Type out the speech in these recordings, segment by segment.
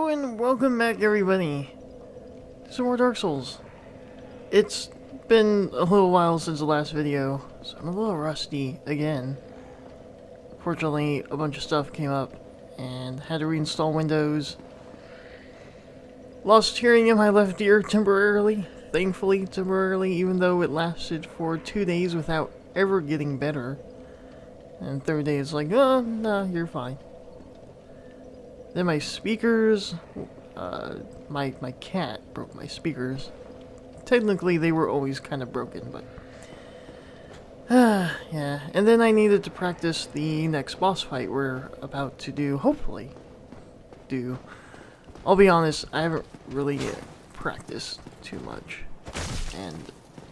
Hello and welcome back, everybody, to some more Dark Souls. It's been a little while since the last video, so I'm a little rusty again. Fortunately, a bunch of stuff came up and had to reinstall Windows. Lost hearing in my left ear temporarily, thankfully temporarily, even though it lasted for 2 days without ever getting better. And third day it's like, oh, no, you're fine. Then my speakers, my cat broke my speakers. Technically they were always kind of broken, but yeah. And then I needed to practice the next boss fight we're about to do, hopefully do. I'll be honest, I haven't really practiced too much, and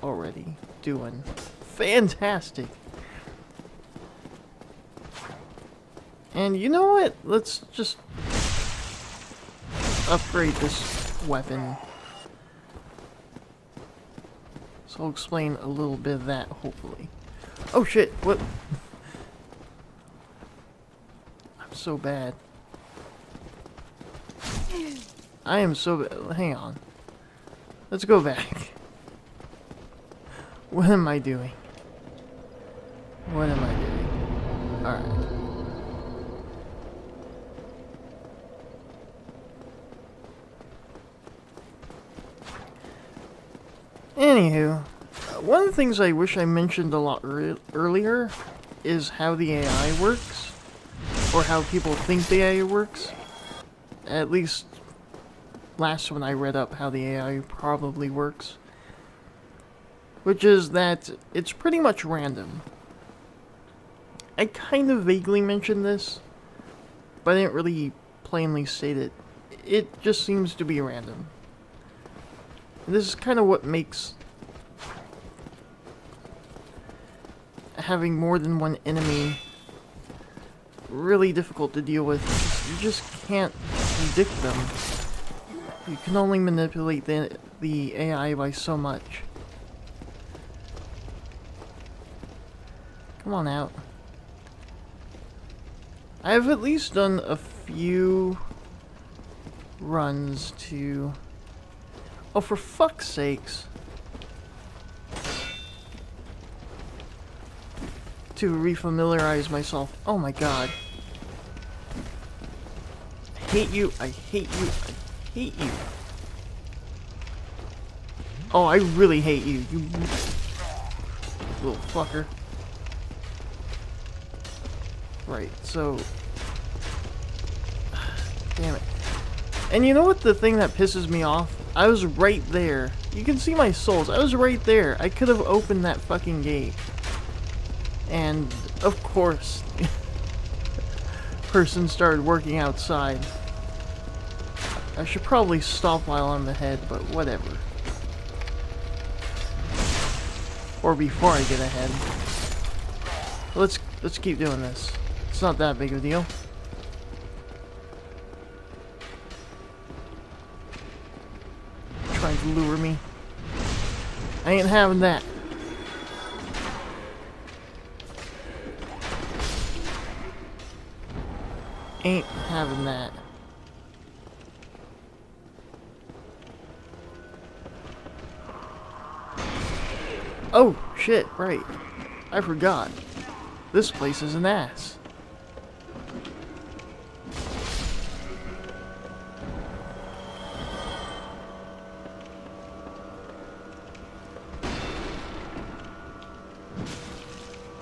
already doing fantastic. And you know what? Let's just upgrade this weapon. So I'll explain a little bit of that, hopefully. Oh shit, what? I'm so bad. I am so bad. Hang on. Let's go back. What am I doing? What am I doing? Alright. Anywho, one of the things I wish I mentioned a lot earlier is how the AI works, or how people think the AI works. At least last when I read up how the AI probably works. Which is that it's pretty much random. I kind of vaguely mentioned this, but I didn't really plainly state it. It just seems to be random. This is kind of what makes having more than one enemy really difficult to deal with. You just can't predict them. You can only manipulate the AI by so much. Come on out. I've at least done a few runs to... Oh, for fuck's sakes. To refamiliarize myself. Oh my god. I hate you. I hate you. I hate you. Oh, I really hate you. You little fucker. Right, so... Damn it. And you know what the thing that pisses me off? I was right there. You can see my souls. I was right there. I could have opened that fucking gate. And, of course, person started working outside. I should probably stop while I'm ahead, but whatever. Or before I get ahead. Let's keep doing this. It's not that big of a deal. Trying to lure me. I ain't having that. Ain't having that. Oh, shit, right. I forgot. This place is an ass.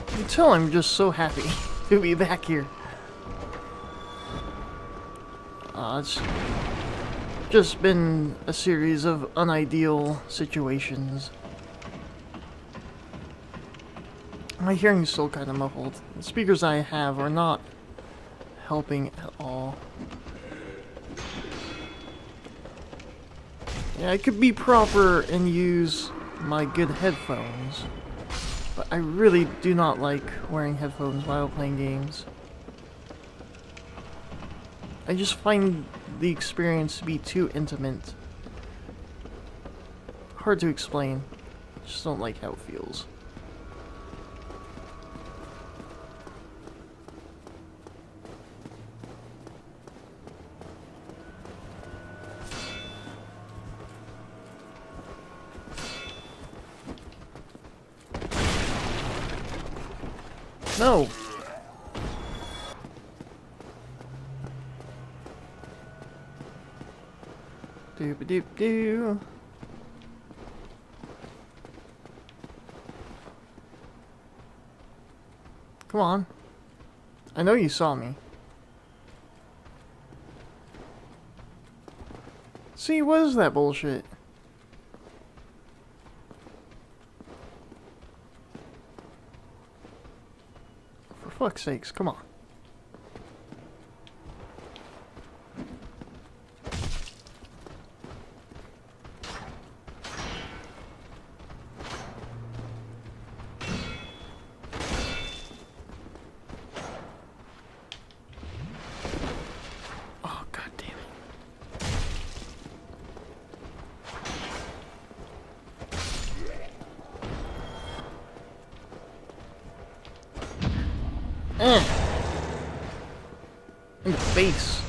You can tell I'm just so happy to be back here. It's just been a series of unideal situations. My hearing's still kind of muffled. The speakers I have are not helping at all. Yeah, I could be proper and use my good headphones, but I really do not like wearing headphones while playing games. I just find the experience to be too intimate. Hard to explain. Just don't like how it feels. No! Doop-a-doop-doo. Come on. I know you saw me. See, what is that bullshit? For fuck's sakes, come on. Oh, god damn it. In the face.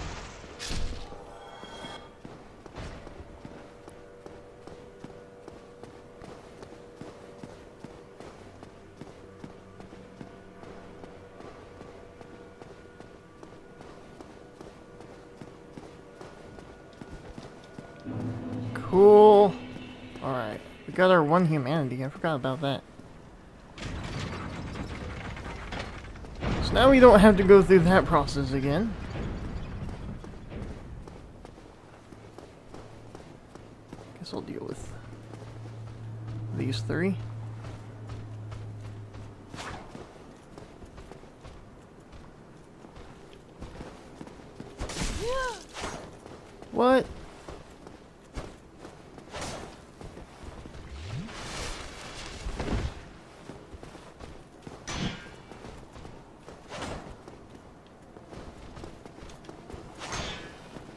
Cool. Alright. We got our one humanity. I forgot about that. So now we don't have to go through that process again. Guess I'll deal with these three. What?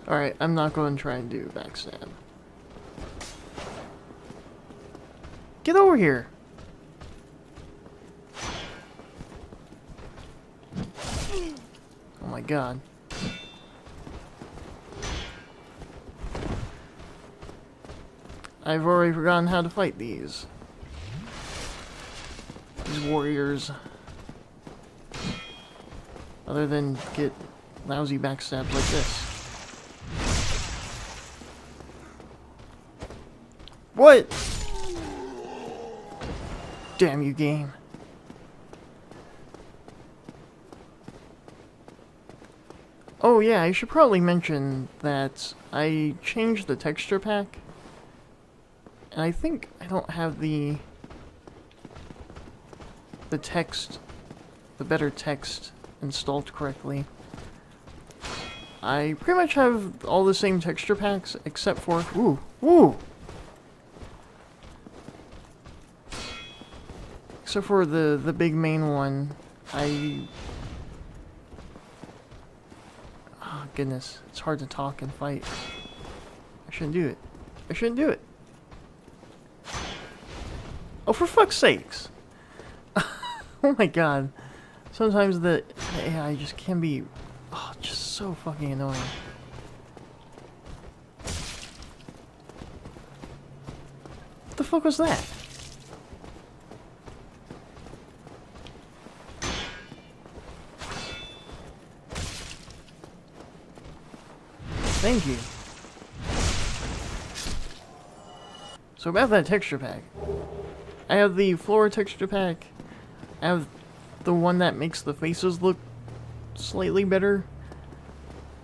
Alright, I'm not going to try and do backstab. Get over here! Oh my god. I've already forgotten how to fight these warriors. Other than get lousy backstabs like this. What? Damn you, game. Oh yeah, I should probably mention that I changed the texture pack. And I think I don't have the text, the better text installed correctly. I pretty much have all the same texture packs except for except for the big main one. Oh goodness, it's hard to talk and fight. I shouldn't do it. I shouldn't do it. Oh, for fuck's sakes! Oh my god. Sometimes the AI just can be just so fucking annoying. What the fuck was that? Thank you. So about that texture pack. I have the floor texture pack. I have the one that makes the faces look slightly better.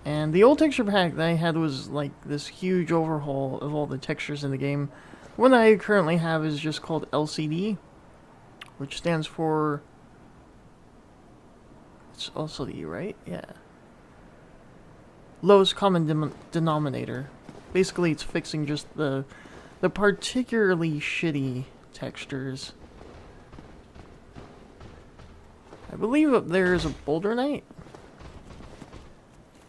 And the old texture pack that I had was like this huge overhaul of all the textures in the game. The one that I currently have is just called LCD, which stands for... It's LCD, right? Yeah. Lowest common denominator. Basically, it's fixing just the particularly shitty textures. I believe up there is a Boulder Knight.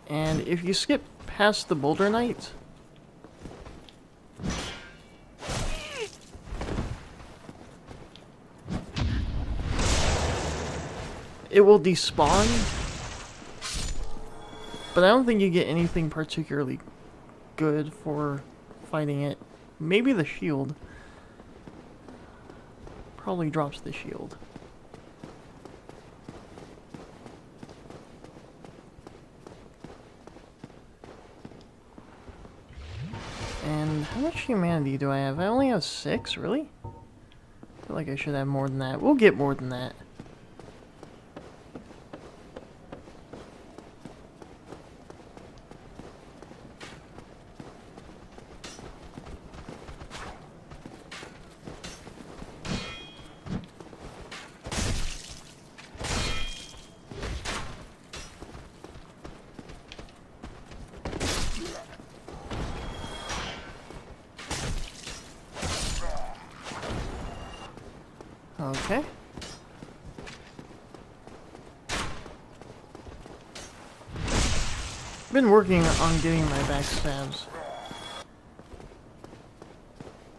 And if you skip past the Boulder Knight, it will despawn. But I don't think you get anything particularly good for fighting it. Maybe the shield. Probably drops the shield. And how much humanity do I have? I only have 6, really? I feel like I should have more than that. We'll get more than that. Okay. Been working on getting my backstabs.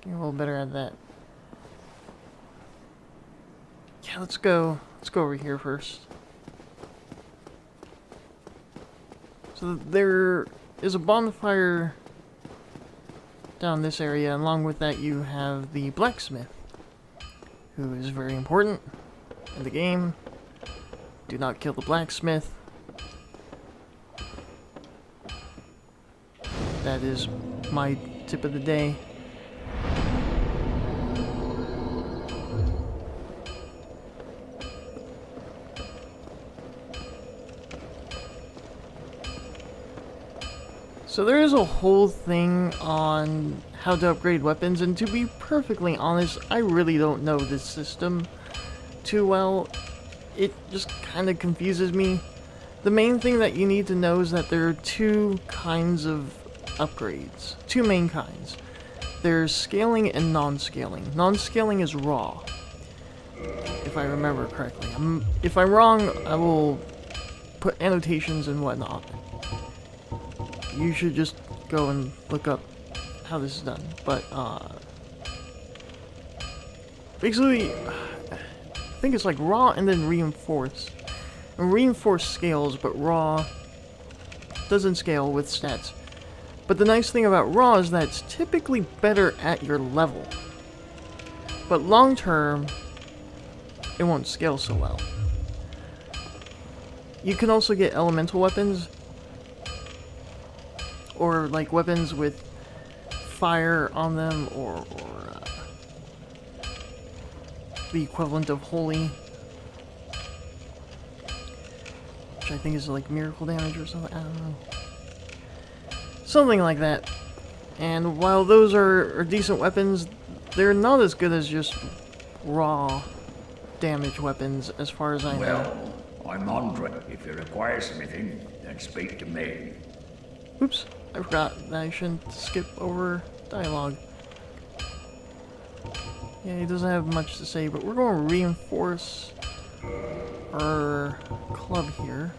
Getting a little better at that. Yeah, let's go over here first. So there is a bonfire down this area, and along with that you have the blacksmith, who is very important in the game. Do not kill the blacksmith. That is my tip of the day. So there is a whole thing on how to upgrade weapons, and to be perfectly honest, I really don't know this system too well. It just kind of confuses me. The main thing that you need to know is that there are 2 kinds of upgrades. 2 main kinds. There's scaling and non-scaling. Non-scaling is raw, if I remember correctly. If I'm wrong, I will put annotations and whatnot. You should just go and look up how this is done. But, basically, I think it's like raw and then reinforce. And reinforce scales, but raw doesn't scale with stats. But the nice thing about raw is that it's typically better at your level. But long term, it won't scale so well. You can also get elemental weapons, or like weapons with fire on them, or the equivalent of holy, which I think is like miracle damage or something. I don't know, something like that. And while those are decent weapons, they're not as good as just raw damage weapons, as far as I know. Well, I'm Andre. If you require anything, then speak to me. Oops, I forgot that I shouldn't skip over dialogue. Yeah, he doesn't have much to say, but we're going to reinforce our club here.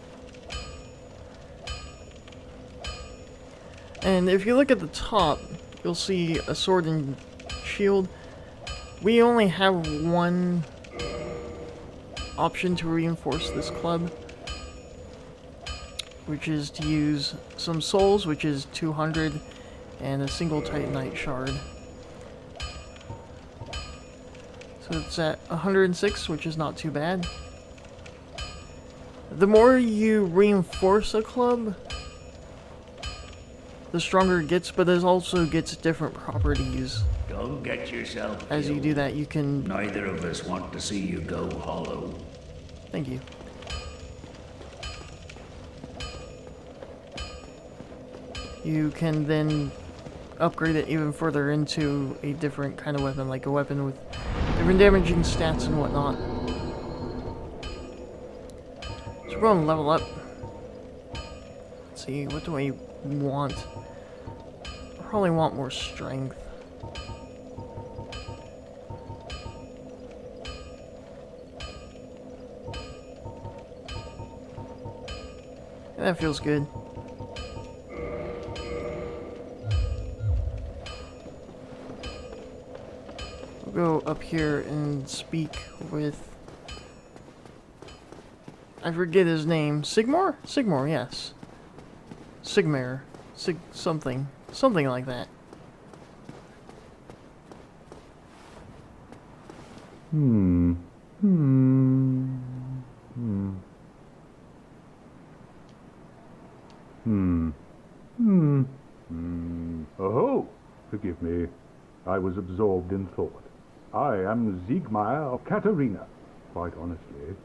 And if you look at the top, you'll see a sword and shield. We only have one option to reinforce this club, which is to use some souls, which is 200, and a single Titanite shard. So it's at 106, which is not too bad. The more you reinforce a club, the stronger it gets, but it also gets different properties. Don't get yourself As killed. you do that, you can... Neither of us want to see you go hollow. Thank you. You can then upgrade it even further into a different kind of weapon, like a weapon with different damaging stats and whatnot. So we're going to level up. Let's see, what do I want? I probably want more strength. Yeah, that feels good. We'll go up here and speak with... I forget his name. Sigmar? Sigmar, yes. Sigmar. Something. Something like that. Hmm. Oh. Forgive me. I was absorbed in thought. I am Siegmeyer of Katerina. Quite honestly,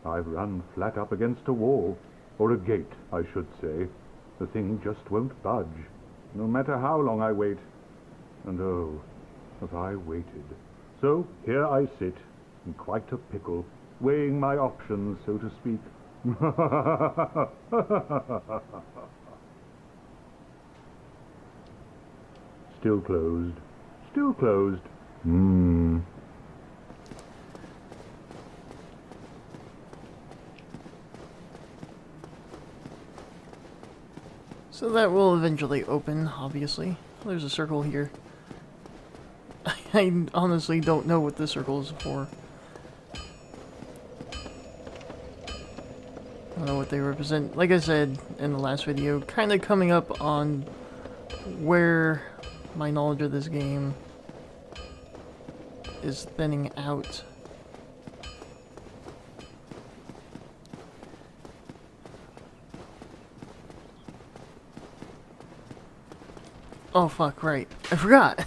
I've run flat up against a wall. Or a gate, I should say. The thing just won't budge, no matter how long I wait. And oh, have I waited. So here I sit, in quite a pickle, weighing my options, so to speak. Still closed. Still closed. So that will eventually open, obviously. There's a circle here. I honestly don't know what this circle is for. I don't know what they represent. Like I said in the last video, kind of coming up on where my knowledge of this game is thinning out. Oh fuck, right. I forgot!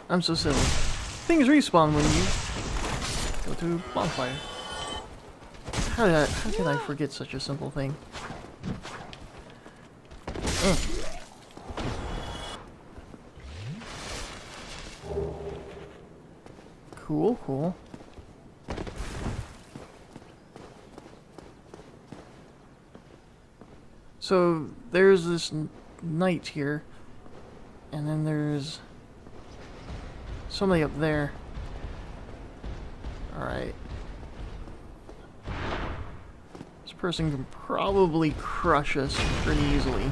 I'm so silly. Things respawn when you go to bonfire. How did I forget such a simple thing? Cool, cool. So, there's this knight here, and then there's somebody up there. Alright. This person can probably crush us pretty easily.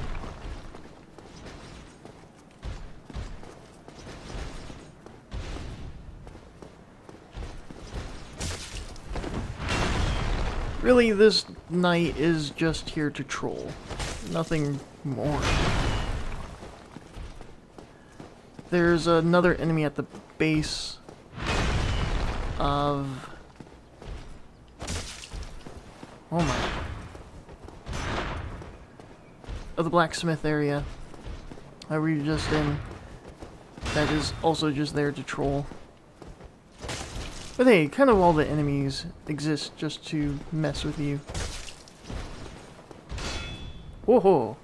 Really, this knight is just here to troll. Nothing more. There's another enemy at the base of... oh my. Of the blacksmith area that we were just in. That is also just there to troll. But hey, kind of all the enemies exist just to mess with you. Whoa!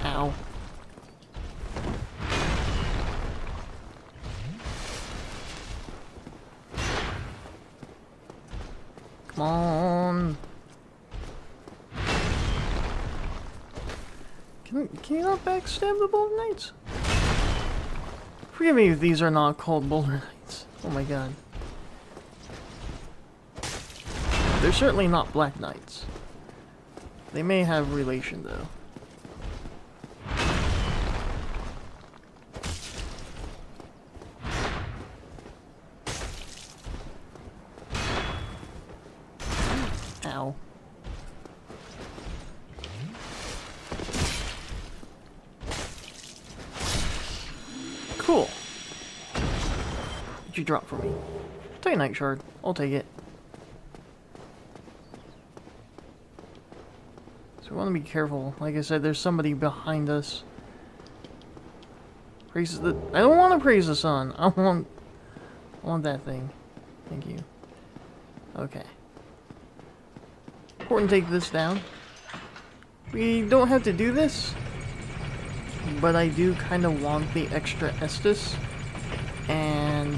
Ow. Come on. Can you not backstab the Boulder Knights? Forgive me if these are not called Boulder Knights. Oh my god. They're certainly not Black Knights. They may have relation though. Ow. Cool. What'd you drop for me? Titanite shard. I'll take it. So we want to be careful. Like I said, there's somebody behind us. Praise the... I don't want to praise the sun. I want that thing. Thank you. Okay. Important to take this down. We don't have to do this, but I do kind of want the extra Estus and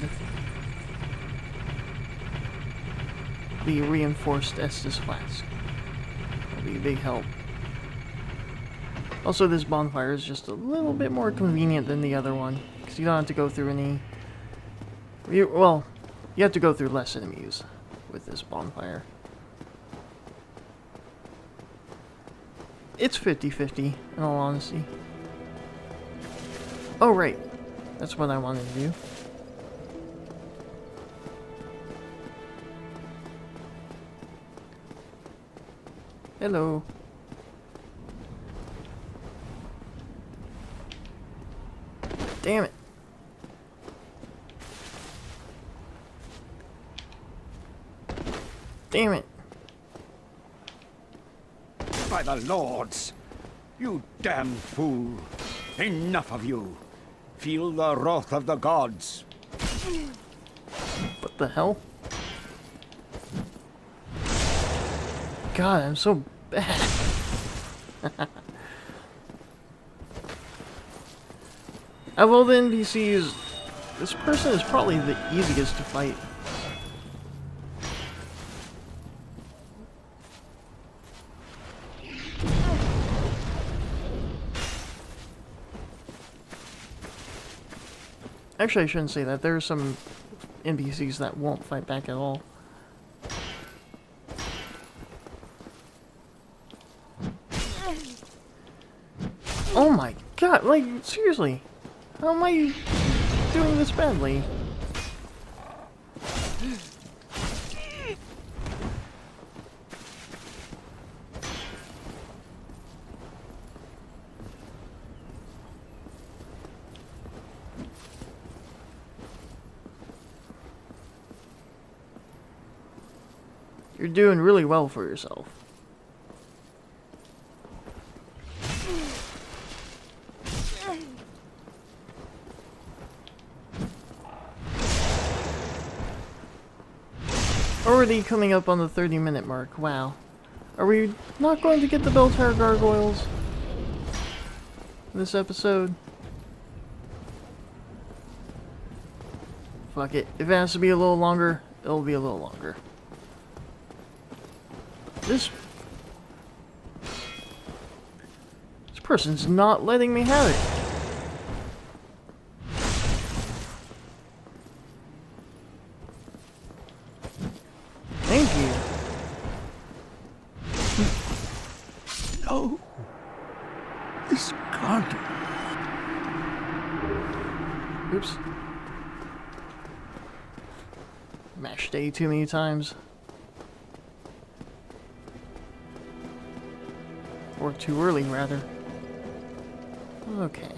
the reinforced Estus flask. That'll be a big help. Also, this bonfire is just a little bit more convenient than the other one, because you don't have to go through any... well, you have to go through less enemies with this bonfire. It's 50-50, in all honesty. Oh, right. That's what I wanted to do. Hello. Damn it. Damn it. By the lords! You damn fool! Enough of you! Feel the wrath of the gods! What the hell? God, I'm so bad. Of all the NPCs, this person is probably the easiest to fight. Actually, I shouldn't say that. There are some NPCs that won't fight back at all. Oh my god, like, seriously. How am I doing this badly? You're doing really well for yourself. Already coming up on the 30-minute mark. Wow. Are we not going to get the Bell Tower Gargoyles this episode? Fuck it. If it has to be a little longer, it'll be a little longer. This person's not letting me have it. Thank you. No! This can't... Oops. Mashed A too many times. Or too early, rather. Okay.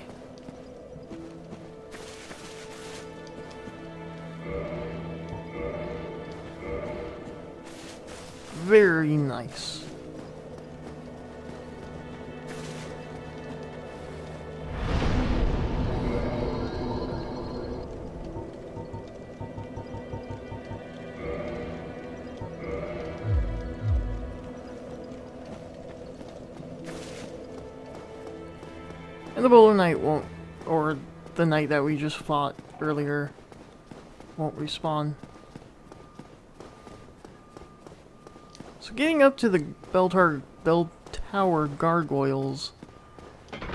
Very nice. And the Bowler Knight won't, or the knight that we just fought earlier, won't respawn. So getting up to the Bell Tower Gargoyles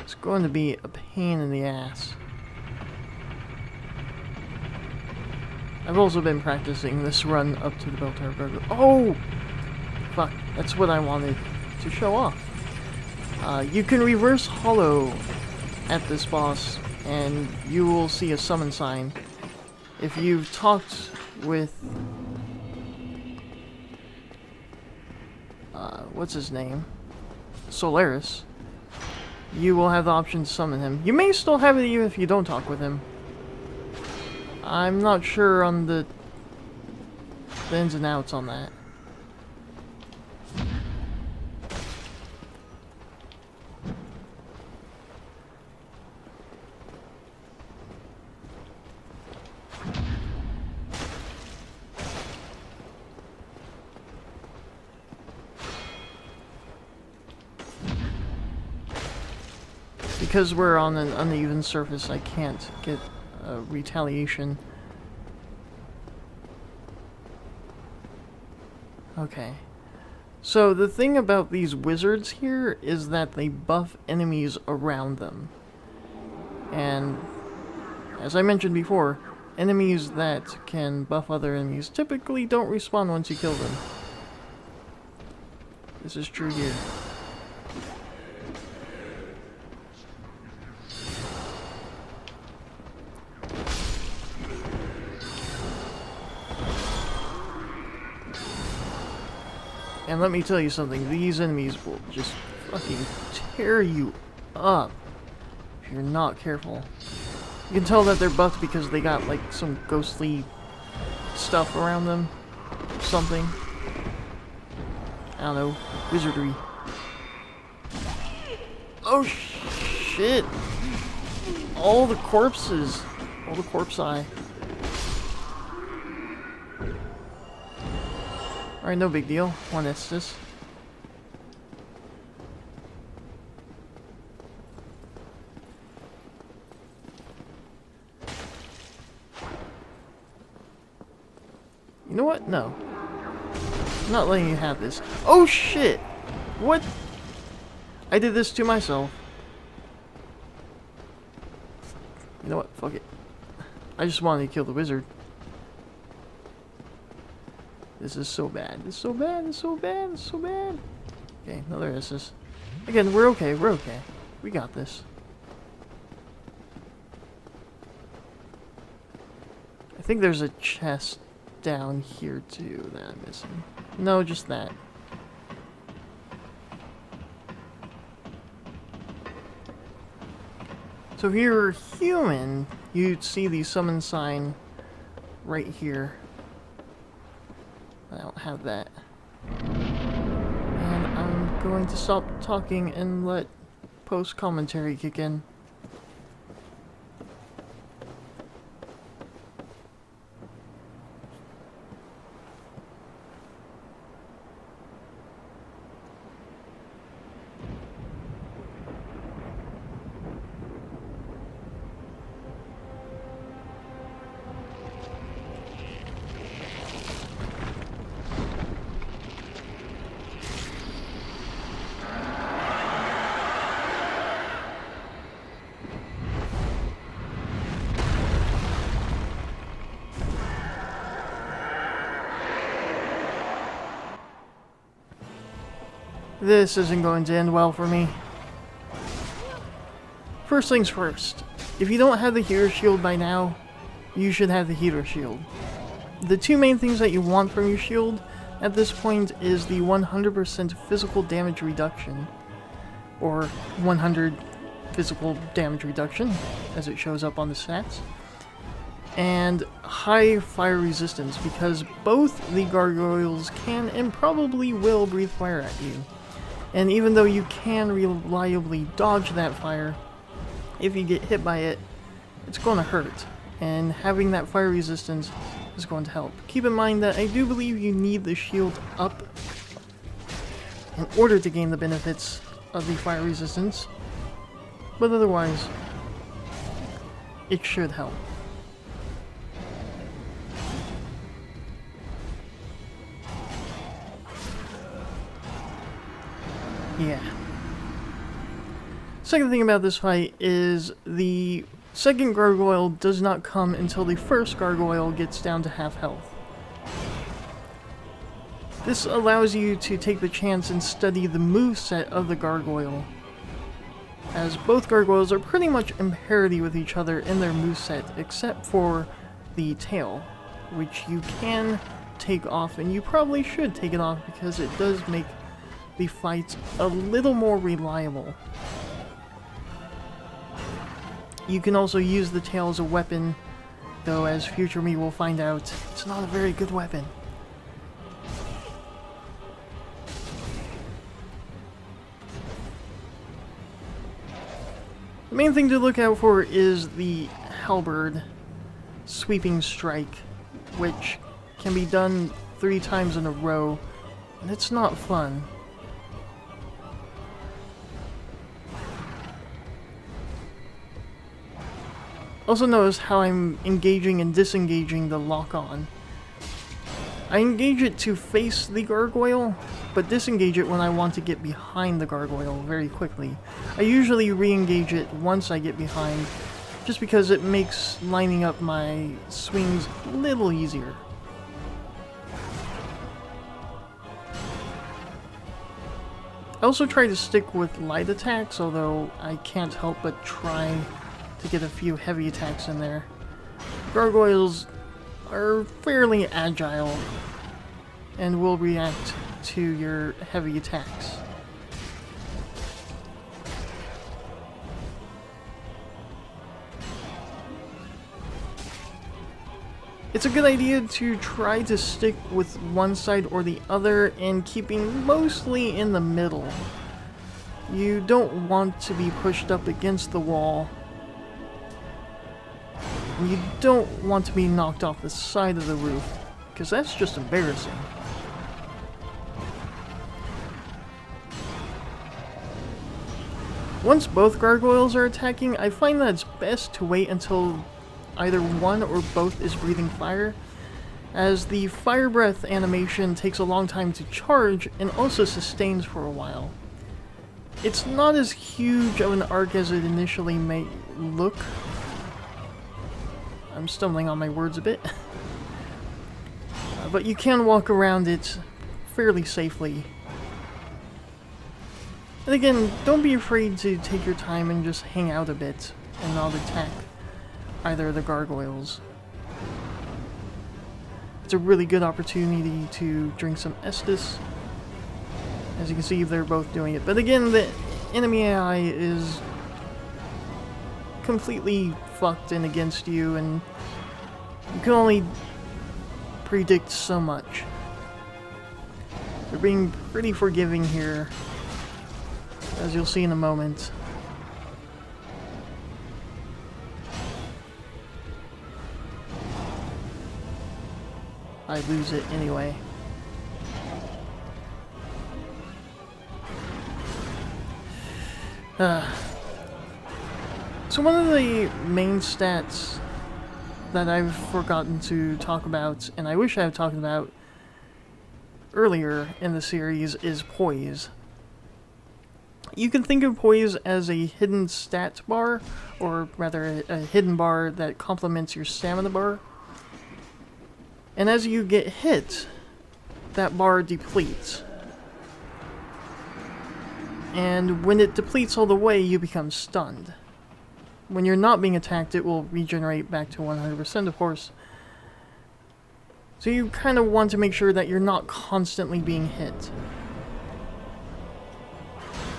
is going to be a pain in the ass. I've also been practicing this run up to the Bell Tower Gargoyles. Oh! Fuck, that's what I wanted to show off. You can reverse hollow at this boss, and you will see a summon sign. If you've talked with... what's his name? Solaris. You will have the option to summon him. You may still have it even if you don't talk with him. I'm not sure on the ins and outs on that. Because we're on an uneven surface, I can't get retaliation. Okay. So the thing about these wizards here is that they buff enemies around them. And as I mentioned before, enemies that can buff other enemies typically don't respawn once you kill them. This is true here. And let me tell you something, these enemies will just fucking tear you up if you're not careful. You can tell that they're buffed because they got like some ghostly stuff around them, something. I don't know, wizardry. Oh shit! All the corpses! All the corpse eye. Alright, no big deal. One Estus. You know what? No. I'm not letting you have this. Oh shit! What? I did this to myself. You know what? Fuck it. I just wanted to kill the wizard. This is so bad. This is so bad. This is so bad. This is so bad. Okay, another SS. Again, we're okay. We're okay. We got this. I think there's a chest down here too that I'm missing. No, just that. So if you're human, you'd see the summon sign right here. I don't have that. And I'm going to stop talking and let post-commentary kick in. This isn't going to end well for me. First things first, if you don't have the healer shield by now, you should have the healer shield. The two main things that you want from your shield at this point is the 100% physical damage reduction, or 100 physical damage reduction, as it shows up on the stats, and high fire resistance, because both the gargoyles can and probably will breathe fire at you. And even though you can reliably dodge that fire, if you get hit by it, it's going to hurt. And having that fire resistance is going to help. Keep in mind that I do believe you need the shield up in order to gain the benefits of the fire resistance. But otherwise, it should help. Yeah. Second thing about this fight is the second gargoyle does not come until the first gargoyle gets down to half health. This allows you to take the chance and study the moveset of the gargoyle, as both gargoyles are pretty much in parity with each other in their moveset, except for the tail, which you can take off, and you probably should take it off because it does make the fight a little more reliable. You can also use the tail as a weapon, though as future me will find out, it's not a very good weapon. The main thing to look out for is the halberd sweeping strike, which can be done 3 times in a row, and it's not fun. Also notice how I'm engaging and disengaging the lock-on. I engage it to face the gargoyle, but disengage it when I want to get behind the gargoyle very quickly. I usually re-engage it once I get behind, just because it makes lining up my swings a little easier. I also try to stick with light attacks, although I can't help but try to get a few heavy attacks in there. Gargoyles are fairly agile and will react to your heavy attacks. it's a good idea to try to stick with one side or the other and keeping mostly in the middle. You don't want to be pushed up against the wall. You don't want to be knocked off the side of the roof, because that's just embarrassing. Once both gargoyles are attacking, I find that it's best to wait until either one or both is breathing fire, as the fire breath animation takes a long time to charge and also sustains for a while. It's not as huge of an arc as it initially may look. I'm stumbling on my words a bit. But you can walk around it fairly safely. And again, don't be afraid to take your time and just hang out a bit and not attack either of the gargoyles. It's a really good opportunity to drink some Estus. As you can see, they're both doing it. But again, the enemy AI is completely fucked and against you, and you can only predict so much. They're being pretty forgiving here, as you'll see in a moment. I lose it anyway. So one of the main stats that I've forgotten to talk about, and I wish I had talked about earlier in the series, is Poise. You can think of Poise as a hidden stat bar, or rather a hidden bar that complements your stamina bar. And as you get hit, that bar depletes. And when it depletes all the way, you become stunned. When you're not being attacked, it will regenerate back to 100%, of course. So you kind of want to make sure that you're not constantly being hit.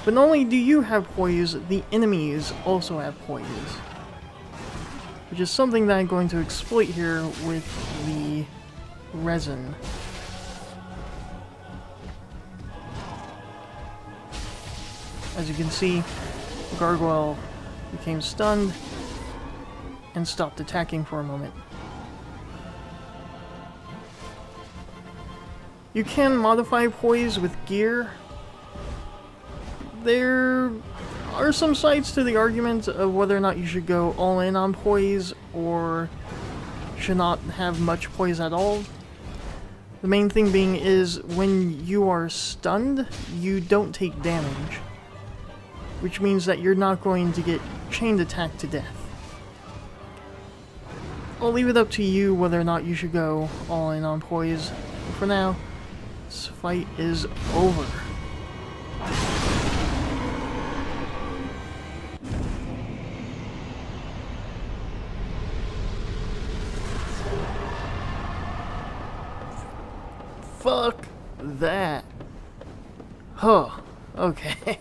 But not only do you have Poise, the enemies also have Poise. Which is something that I'm going to exploit here with the resin. As you can see, the gargoyle became stunned and stopped attacking for a moment. You can modify Poise with gear. There are some sides to the argument of whether or not you should go all in on Poise or should not have much Poise at all. The main thing being is when you are stunned, you don't take damage, which means that you're not going to get chained attacked to death. I'll leave it up to you whether or not you should go all in on Poise. For now, this fight is over. Fuck that. Huh. Okay.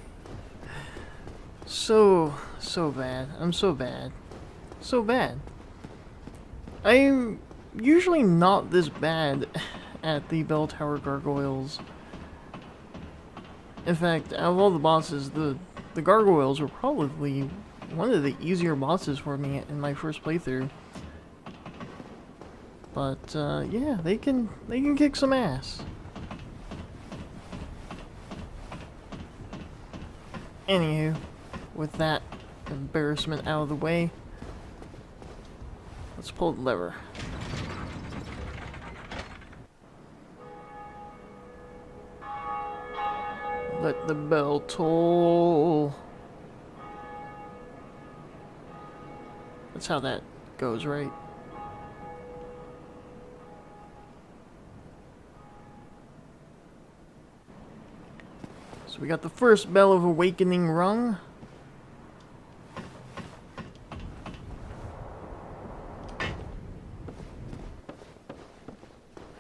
So bad. I'm so bad. So bad. I'm usually not this bad at the Bell Tower Gargoyles. In fact, out of all the bosses, the Gargoyles were probably one of the easier bosses for me in my first playthrough. But yeah, they can kick some ass. Anywho, with that embarrassment out of the way, let's pull the lever. Let the bell toll. That's how that goes, right? So we got the first Bell of Awakening rung.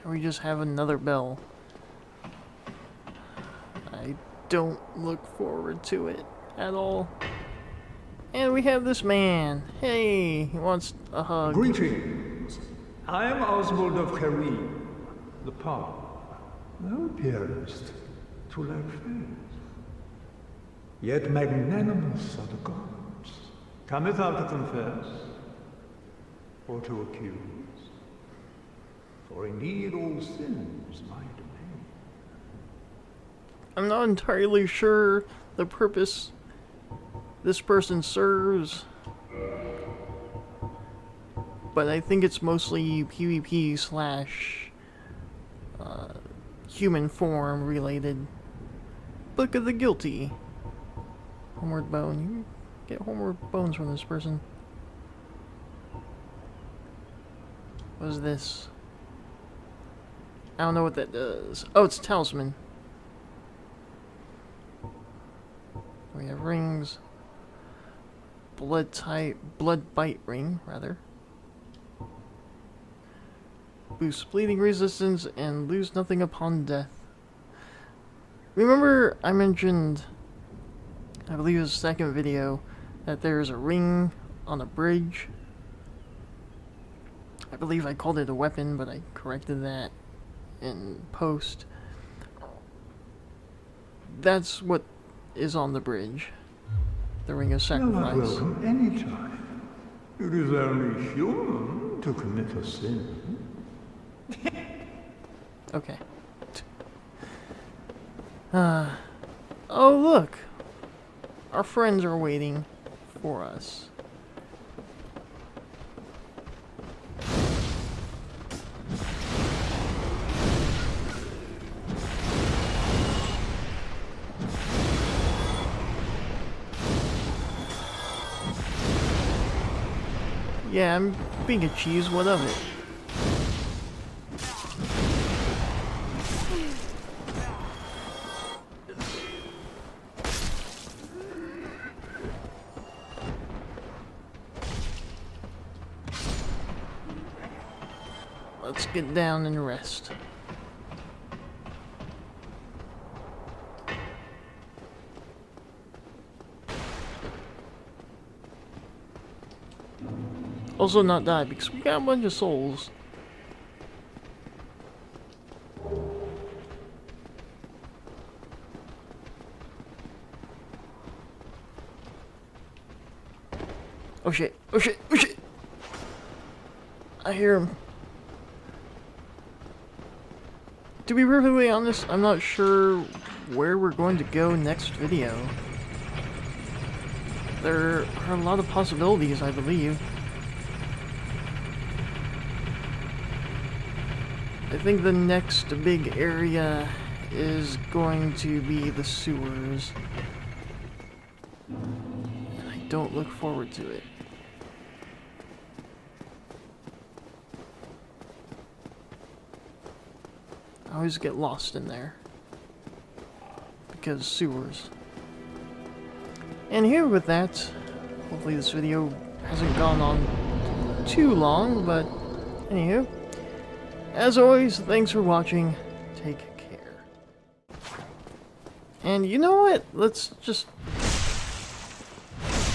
And we just have another bell. I don't look forward to it at all. And we have this man. Hey, he wants a hug. Greetings. I am Oswald of Kareem, the Palm. Thou appearest to lack faith. Yet magnanimous are the gods. Cometh thou to confess, or to accuse? For indeed all sin is my domain. I'm not entirely sure the purpose this person serves, but I think it's mostly PvP slash human form related. Book of the Guilty. Homeward Bone. You get homeward bones from this person. What is this? I don't know what that does. Oh, it's Talisman. We have rings. Blood bite ring, rather. Boost bleeding resistance and lose nothing upon death. Remember I mentioned, I believe it was the second video, that there's a ring on a bridge. I believe I called it a weapon, but I corrected that in post. That's what is on the bridge. The Ring of Thou art Sacrifice. welcome any time. It is only human to commit a sin. Okay. Oh look! Our friends are waiting for us. Yeah, I'm being a cheese, what of it? Let's get down and rest. Also not die, because we got a bunch of souls. Oh shit, oh shit, oh shit! I hear him. To be perfectly honest, I'm not sure where we're going to go next video. There are a lot of possibilities, I believe. I think the next big area is going to be the sewers. And I don't look forward to it. I always get lost in there. Because sewers. And here with that, hopefully this video hasn't gone on too long, but anywho. As always, thanks for watching. Take care. And you know what? Let's just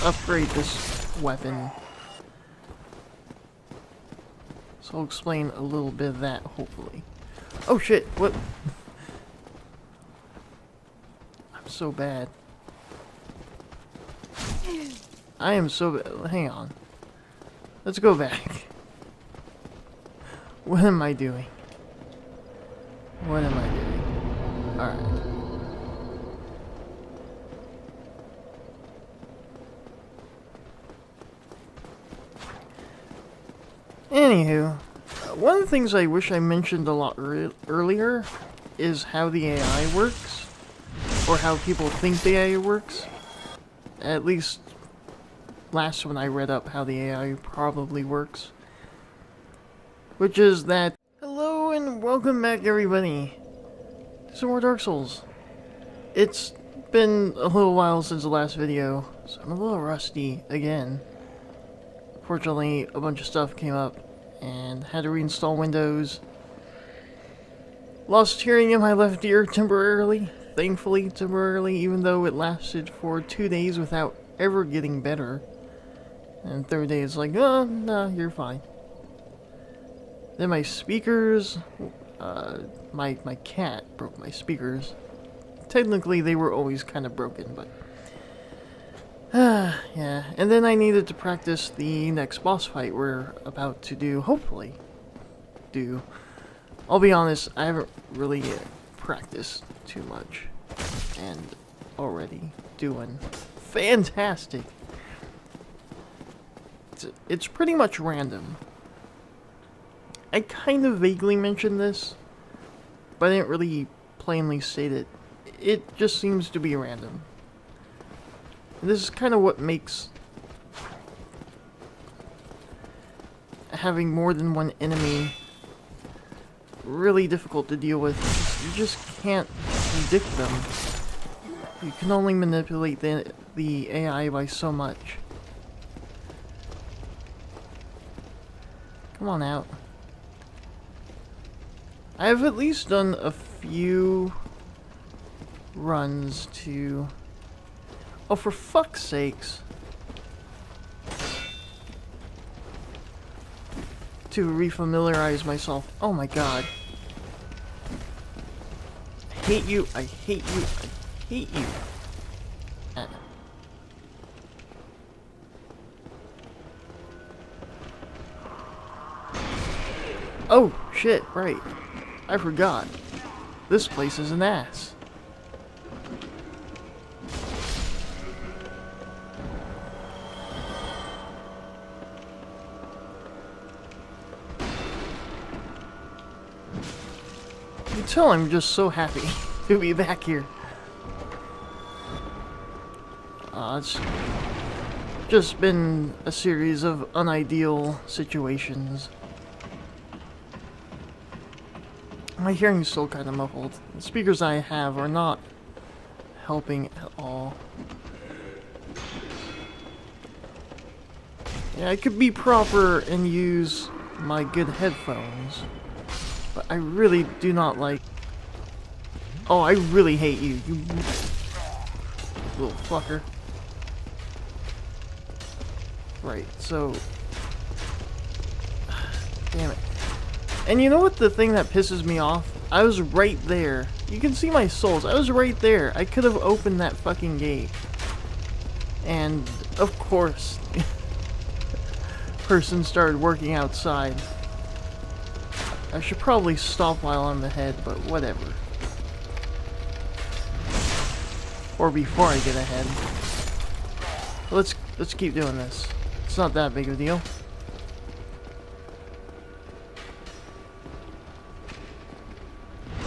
upgrade this weapon. So I'll explain a little bit of that, hopefully. Oh shit, what? I'm so bad. I am so bad. Hang on. Let's go back. What am I doing? What am I doing? Alright. Anywho, one of the things I wish I mentioned a lot earlier is how the AI works. Or how people think the AI works. At least last when I read up how the AI probably works. Which is that, hello and welcome back everybody to some more Dark Souls. It's been a little while since the last video, so I'm a little rusty again. Fortunately, a bunch of stuff came up and had to reinstall Windows. Lost hearing in my left ear temporarily, thankfully temporarily, even though it lasted for 2 days without ever getting better. And third day it's like, oh, no, you're fine. Then my speakers, my cat broke my speakers. Technically, they were always kind of broken, but yeah. And then I needed to practice the next boss fight we're about to do. Hopefully, do. I'll be honest, I haven't really practiced too much, and already doing fantastic. It's pretty much random. I kind of vaguely mentioned this, but I didn't really plainly state it. It just seems to be random. And this is kind of what makes having more than one enemy really difficult to deal with. You just can't predict them. You can only manipulate the AI by so much. Come on out. I have at least done a few runs to... Oh, for fuck's sakes. To refamiliarize myself. Oh my god. I hate you. I hate you. I hate you. Oh, shit, right. I forgot. This place is an ass. You can tell I'm just so happy to be back here. It's just been a series of unideal situations. My hearing's still kind of muffled. The speakers I have are not helping at all. Yeah, I could be proper and use my good headphones, but I really do not like... Oh, I really hate you, you little fucker. Right, so... Damn it. And you know what the thing that pisses me off? I was right there. You can see my souls. I was right there. I could have opened that fucking gate. And, of course, person started working outside. I should probably stop while I'm ahead, but whatever. Or before I get ahead. Let's keep doing this. It's not that big of a deal.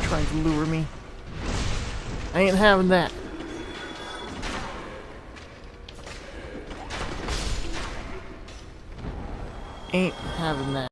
Trying to lure me. I ain't having that. Ain't having that.